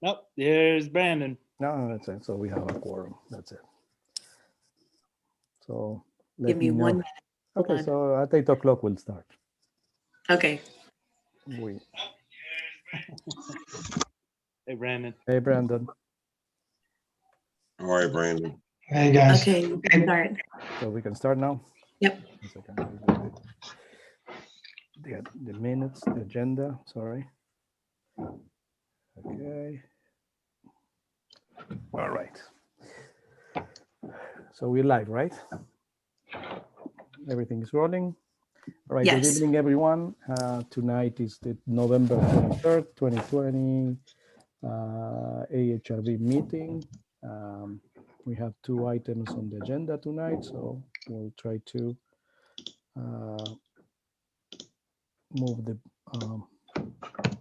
Nope, there's Brandon. No, that's it. So we have a quorum. That's it. So let Give me know. 1 minute. Hold Okay, on. so at 8 o'clock we'll start. Okay. Hey, Brandon. Hey, Brandon. All right, Brandon. Hey, guys. Okay, you can start. So we can start now? Yep. 1 second. The minutes, the agenda, sorry. Okay. All right. So we're live, right? Everything is rolling. All right, Good Yes. evening, everyone. Tonight is the November 23rd, 2020 AHRB meeting. We have 2 items on the agenda tonight, so we'll try to move the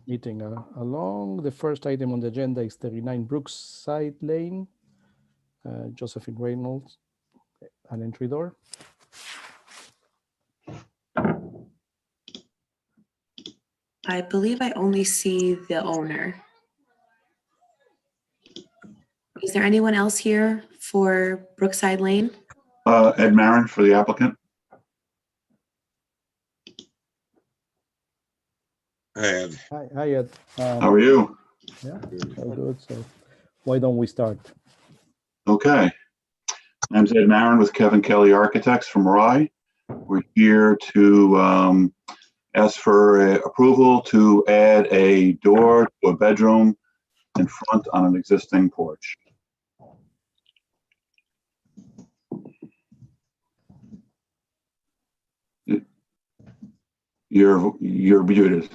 meeting along. The first item on the agenda is 39 Brookside Lane, Josephine Reynolds, an entry door. I believe I only see the owner. Is there anyone else here for Brookside Lane? Ed Marin for the applicant. Ed. Hi, Ed. How are you? Yeah, all good. So why don't we start? Okay. I'm Ed Marin with Kevin Kelly Architects from Rye. We're here to ask for approval to add a door to a bedroom in front on an existing porch. You're muted.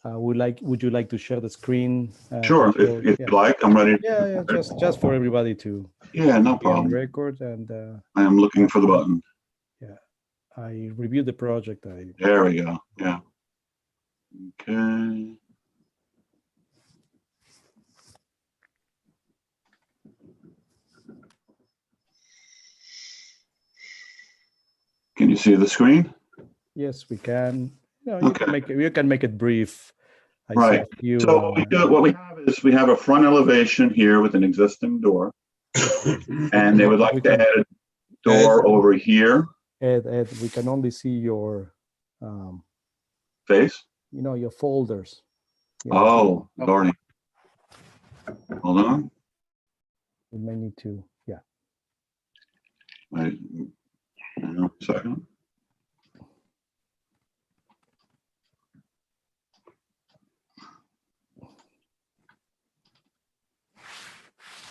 Would you like to share the screen? Sure, if you like, I'm ready. Yeah, just for everybody to Yeah, no be on problem. record. And I am looking for the button. yeah, I reviewed the project. There we go. Yeah. Okay. Can you see the screen? Yes, we can. You Okay. can make it brief. I Right. saw you, So what we have is we have a front elevation here with an existing door, and they would like to add a door over here. Ed, we can only see your Face. your folders. Oh, Lordy. Hold on. We may need to, yeah. Wait, hang on a second.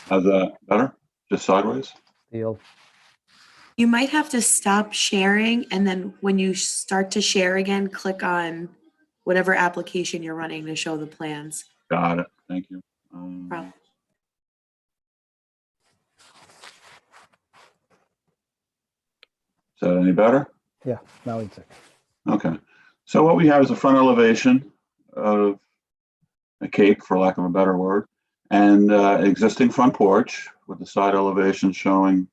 How's that better? Just sideways? Deal. You might have to stop sharing, and then when you start to share again, click on whatever application you're running to show the plans. Got it. Thank you. Problem. Is that any better? Yeah, now it's it. Okay. So what we have is a front elevation of a cape, for lack of a better word, and existing front porch with the side elevation showing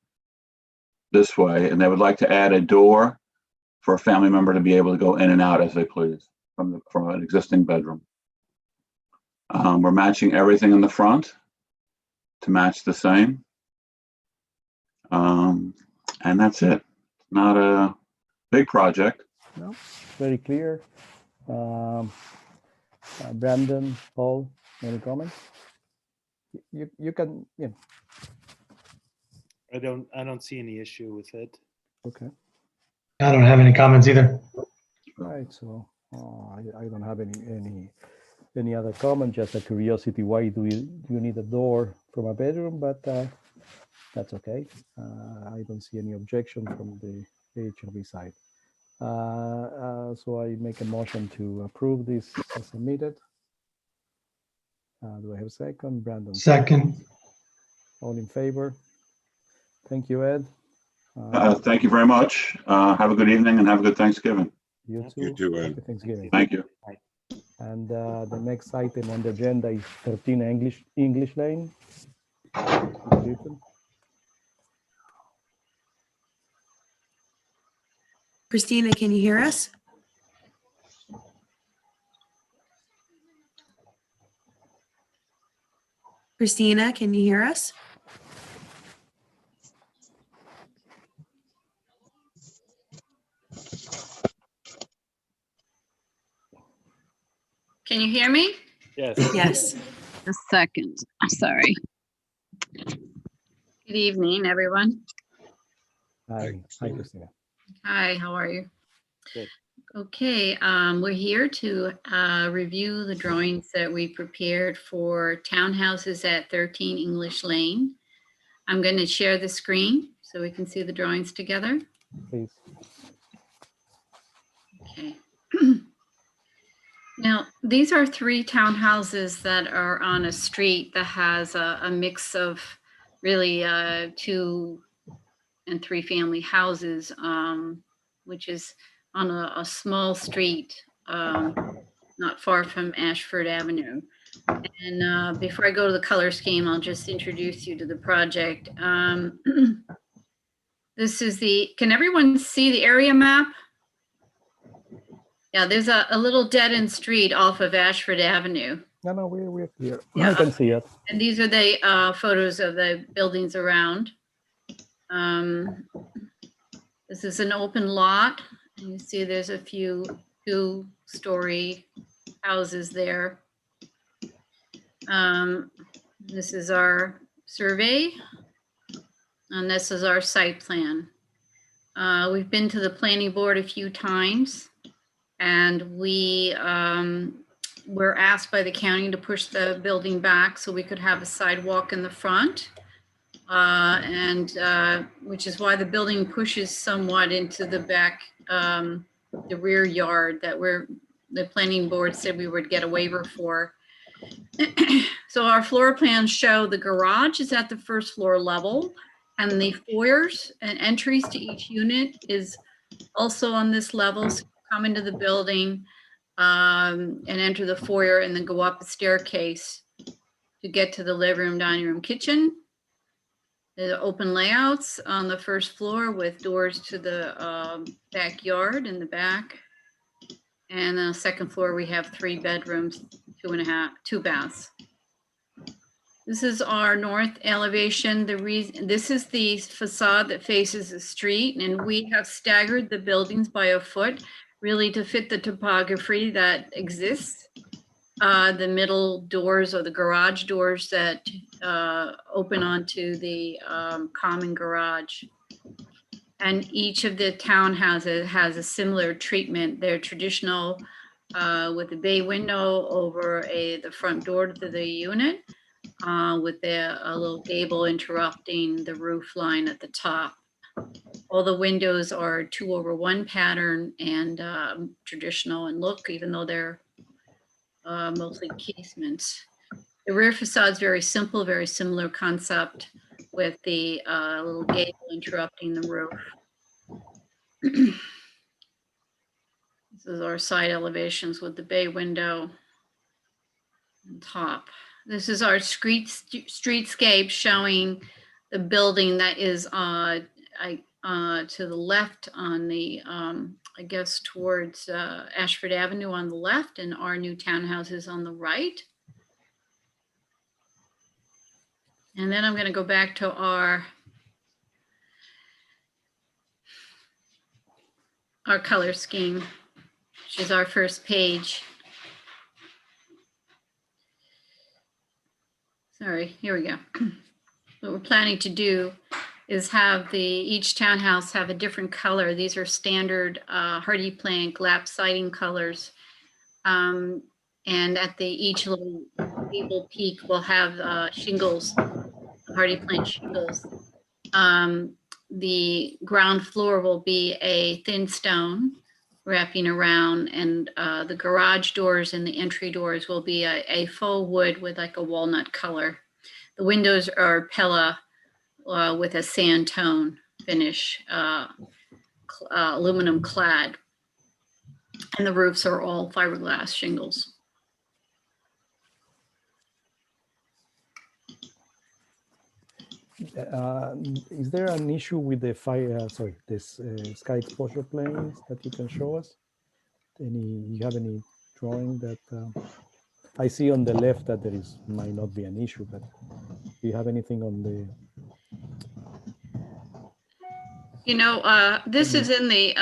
this way. And they would like to add a door for a family member to be able to go in and out as they please from an existing bedroom. We're matching everything in the front to match the same. And that's it. Not a big project. No, very clear. Brandon, Paul, any comments? You can, yeah. I don't see any issue with it. Okay. I don't have any comments either. Right. So I don't have any other comment. Just a curiosity. Why do you need a door from a bedroom? But that's okay. I don't see any objection from the AHRB side. So I make a motion to approve this as submitted. Do I have a second? Brandon. Second. All in favor? Thank you, Ed. Thank you very much. Have a good evening and have a good Thanksgiving. You too. You too, Ed. Happy Thanksgiving. Thank you. And the next item on the agenda is 13 English Lane. Christina, can you hear us? Christina, can you hear us? Can you hear me? Yes. Yes. A second. I'm sorry. Good evening, everyone. Hi, Christina. Hi, how are you? Good. Okay, we're here to review the drawings that we prepared for townhouses at 13 English Lane. I'm going to share the screen so we can see the drawings together. Please. Okay. Now, these are 3 townhouses that are on a street that has a mix of really 2 and 3 family houses, which is on a small street not far from Ashford Avenue. And before I go to the color scheme, I'll just introduce you to the project. This is can everyone see the area map? Yeah, there's a little dead-end street off of Ashford Avenue. No, we're clear. Yeah. I can see it. And these are the photos of the buildings around. This is an open lot. And you see there's a few 2-story houses there. This is our survey. And this is our site plan. We've been to the planning board a few times. And we were asked by the county to push the building back so we could have a sidewalk in the front. Which is why the building pushes somewhat into the back, the rear yard that the planning board said we would get a waiver for. So our floor plans show the garage is at the first floor level, and the foyers and entries to each unit is also on this level. So you come into the building and enter the foyer and then go up the staircase to get to the living room, dining room, kitchen. The open layouts on the first floor with doors to the backyard in the back. And on the second floor, we have 3 bedrooms, 2 baths. This is our north elevation. This is the facade that faces the street, and we have staggered the buildings by a foot, really to fit the topography that exists. The middle doors or the garage doors that open onto the common garage. And each of the townhouses has a similar treatment. They're traditional with a bay window over the front door to the unit with a little gable interrupting the roof line at the top. All the windows are 2/1 pattern and traditional in look, even though they're mostly casements. The rear facade is very simple, very similar concept with the little gable interrupting the roof. This is our side elevations with the bay window on top. This is our streetscape showing the building that is to the left on the, I guess towards Ashford Avenue on the left, and our new townhouses on the right. And then I'm going to go back to our color scheme, which is our first page. Sorry, here we go. What we're planning to do is have each townhouse have a different color. These are standard hardy plank lap siding colors. And at each little gable peak, we'll have shingles, hardy plank shingles. The ground floor will be a thin stone wrapping around, and the garage doors and the entry doors will be a faux wood with like a walnut color. The windows are Pella with a sand tone finish, aluminum clad, and the roofs are all fiberglass shingles. Is there an issue with the sky exposure planes that you can show us? You have any drawing that I see on the left that there is might not be an issue, but do you have anything on the? You know, this is in the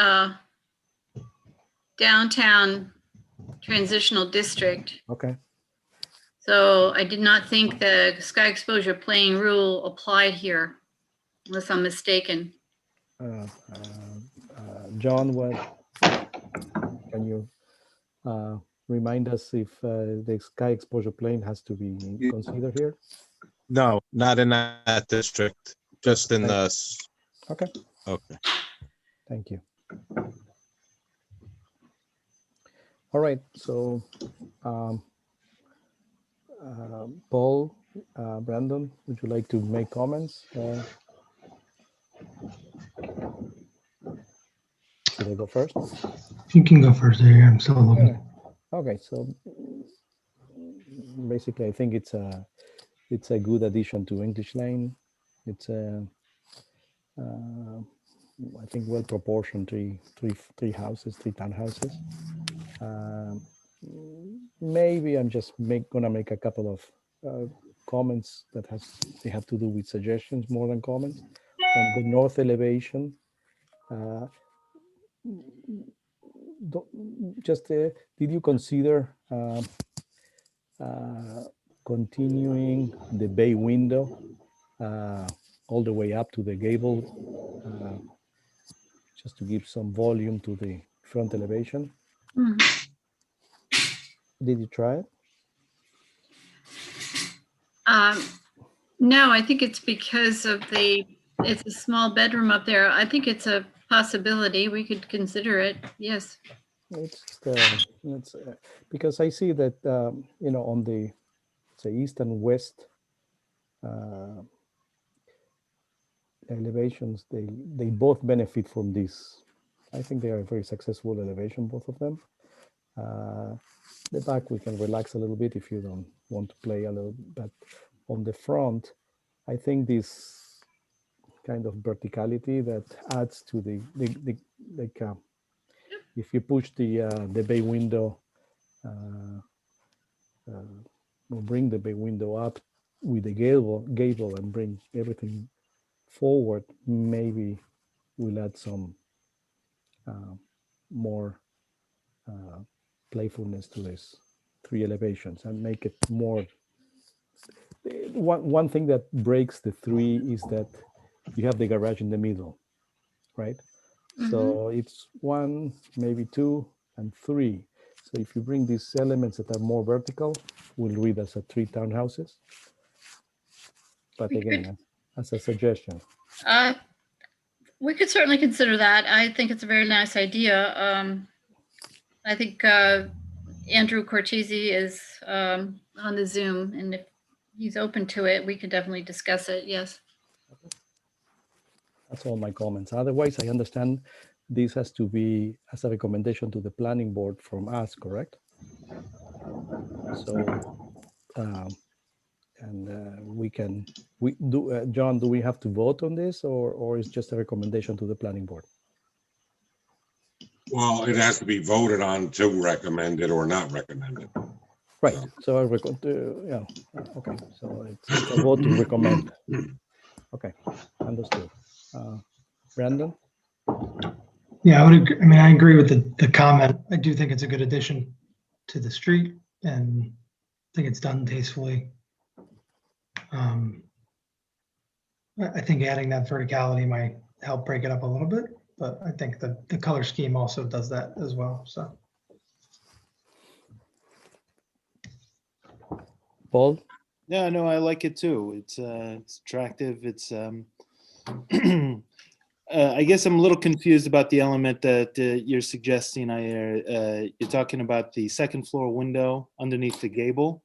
downtown transitional district. Okay. So I did not think the sky exposure plane rule applied here, unless I'm mistaken. John, what can you remind us if the sky exposure plane has to be considered here? No, not in that district, just in Okay. the, Okay, okay. thank you. All right, so Paul, Brandon, would you like to make comments? Should I go first? You can go first there. I'm still looking. Okay, so basically, I think it's a good addition to English Lane. It's a I think well proportioned three houses, three townhouses. Maybe I'm just gonna make a couple of comments that they have to do with suggestions more than comments. On the north elevation, did you consider continuing the bay window all the way up to the gable, just to give some volume to the front elevation? Did you try it? No, I think it's because of it's a small bedroom up there. I think it's a possibility. We could consider it. Yes. It's because I see that on the say east and west elevations, they both benefit from this. I think they are very successful elevation, both of them. The back we can relax a little bit if you don't want to play a little, but on the front, I think this kind of verticality that adds to the if you push the bay window, or bring the bay window up with the gable and bring everything forward, maybe we'll add some more playfulness to this three elevations and make it more. One thing that breaks the three is that you have the garage in the middle, right? So it's one, maybe two, and three. So if you bring these elements that are more vertical, we'll read as a three townhouses. But again, as a suggestion. We could certainly consider that. I think it's a very nice idea. I think Andrew Cortese is on the Zoom, and if he's open to it, we could definitely discuss it. Yes. That's all my comments. Otherwise, I understand this has to be as a recommendation to the planning board from us, correct? So, John, do we have to vote on this, or is just a recommendation to the planning board? Well, it has to be voted on to recommend it or not recommend it. Right. So okay. So it's a vote to recommend. Okay, understood. Brandon? Yeah, I would agree. I mean, I agree with the comment. I do think it's a good addition to the street, and I think it's done tastefully. I think adding that verticality might help break it up a little bit, but I think the color scheme also does that as well. So, Paul? Yeah, no, I like it too. It's attractive. It's I guess I'm a little confused about the element that you're suggesting. You're talking about the second floor window underneath the gable.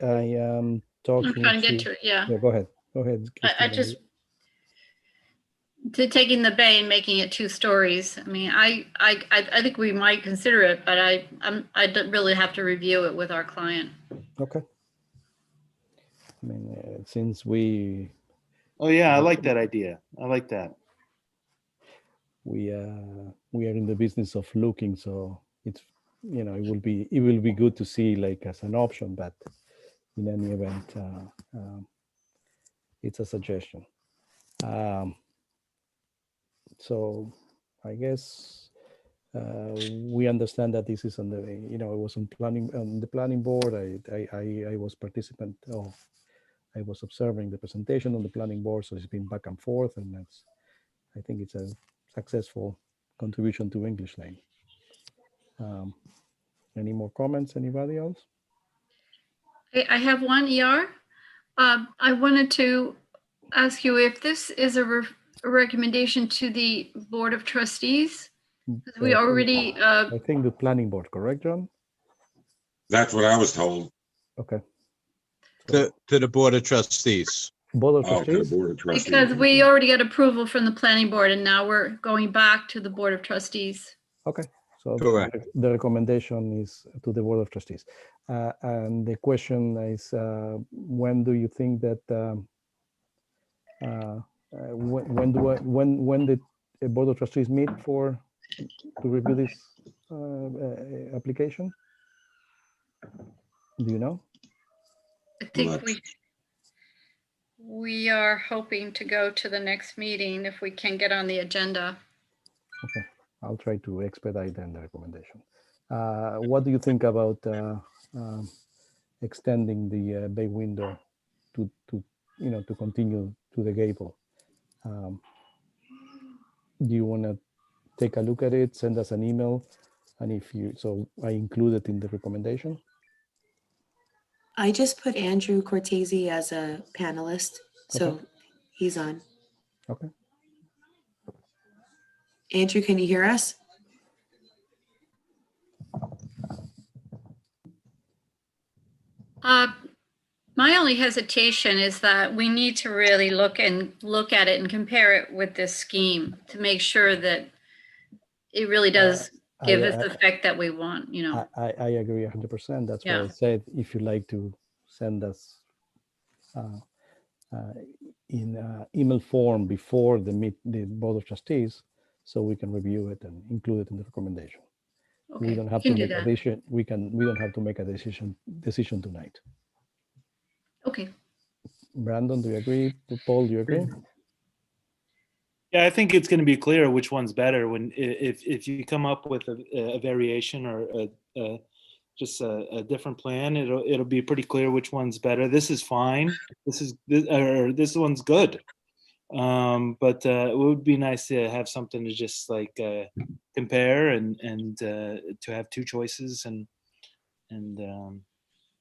I am talking. I'm trying to get to it. Yeah. Yeah, go ahead. Go ahead. I just taking the bay and making it 2 stories. I mean, I think we might consider it, but I don't really have to review it with our client. Okay. I mean, since we. Oh yeah, I like that idea. I like that. We are in the business of looking, so it's you know, it will be good to see like as an option, but in any event, it's a suggestion. So I guess we understand that this is on the, you know, it was on the planning board. I was participant. Oh, I was observing the presentation on the planning board, so it's been back and forth, and that's, I think it's a successful contribution to English Lane. Any more comments? Anybody else? I have one, ER. I wanted to ask you if this is a recommendation to the Board of Trustees. 'Cause we already, I think the planning board, correct, John? That's what I was told. Okay. To the Board of Trustees. Board of Oh, to the Trustees? Board of Trustees. because we already got approval from the planning board and now we're going back to the Board of Trustees. Okay, so Correct. the recommendation is to the Board of Trustees. And the question is, when do you think that, when the Board of Trustees meet to review this application? Do you know? I think Let's- we are hoping to go to the next meeting if we can get on the agenda. Okay, I'll try to expedite then the recommendation. What do you think about extending the bay window to you know, to continue to the gable? Do you want to take a look at it, send us an email, and if you, so I include it in the recommendation? I just put Andrew Cortese as a panelist, so Okay. he's on. Okay. Andrew, can you hear us? My only hesitation is that we need to really look at it and compare it with this scheme to make sure that it really does give us the effect that we want, you know. I agree 100%. That's why I Yeah. said, if you'd like to send us in email form before the Board of Trustees, so we can review it and include it in the recommendation. Okay, We don't have to can do make a that. decision. We don't have to make a decision tonight. Okay, Brandon, do you agree? Paul, do you agree? Yeah, I think it's going to be clear which one's better when if you come up with a variation or just a different plan, it'll be pretty clear which one's better. This is fine. This one's good. But it would be nice to have something to just like compare and to have two choices and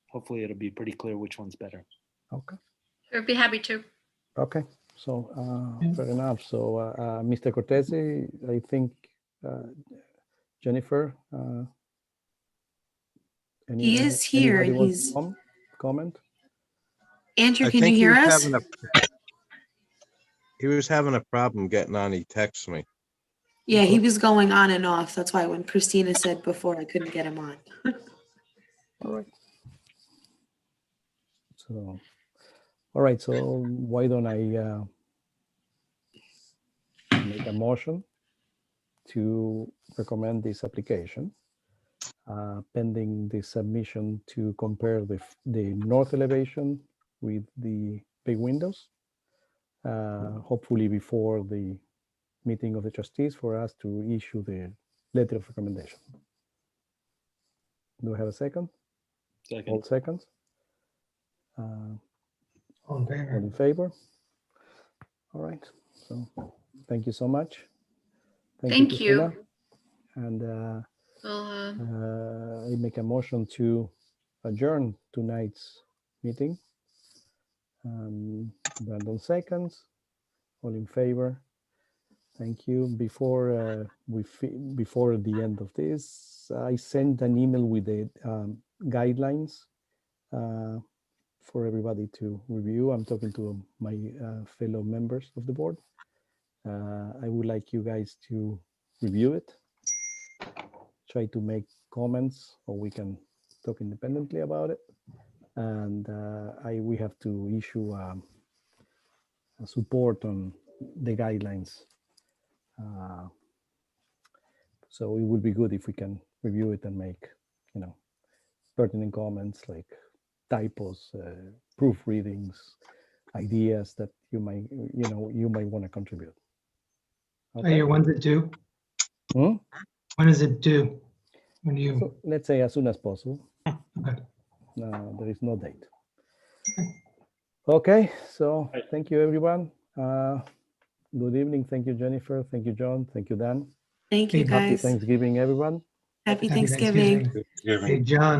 hopefully it'll be pretty clear which one's better. Okay. I'd be happy to. Okay. So fair enough. So Mr. Cortese, I think Jennifer. He is here and anybody wants he's. to comment? Andrew, I can you think hear us? He was having a problem getting on. He texted me. Yeah, he was going on and off. That's why when Christina said before, I couldn't get him on. All right. So, all right. So why don't I make a motion to recommend this application pending the submission to compare the north elevation with the big windows, hopefully before the meeting of the trustees for us to issue the letter of recommendation. Do I have a second? Second. All seconds? All in favor? All in favor? All right. So thank you so much. Thank you. Christina. And I make a motion to adjourn tonight's meeting. Brandon seconds. All in favor? Thank you. Before before the end of this, I sent an email with the guidelines for everybody to review. I'm talking to my fellow members of the board. I would like you guys to review it, try to make comments, or we can talk independently about it. And we have to issue a support on the guidelines. So it would be good if we can review it and make, pertinent comments like typos, proofreadings, ideas that you might want to contribute. Hey, when's it due? Hmm? When is it due? When do you, So let's say as soon as possible. okay. There is no date. Okay, so Right. thank you, everyone. Good evening. Thank you, Jennifer. Thank you, John. Thank you, Dan. Thank you, Happy Happy guys. Thanksgiving, everyone. Happy Happy Thanksgiving. Given. Hey, John.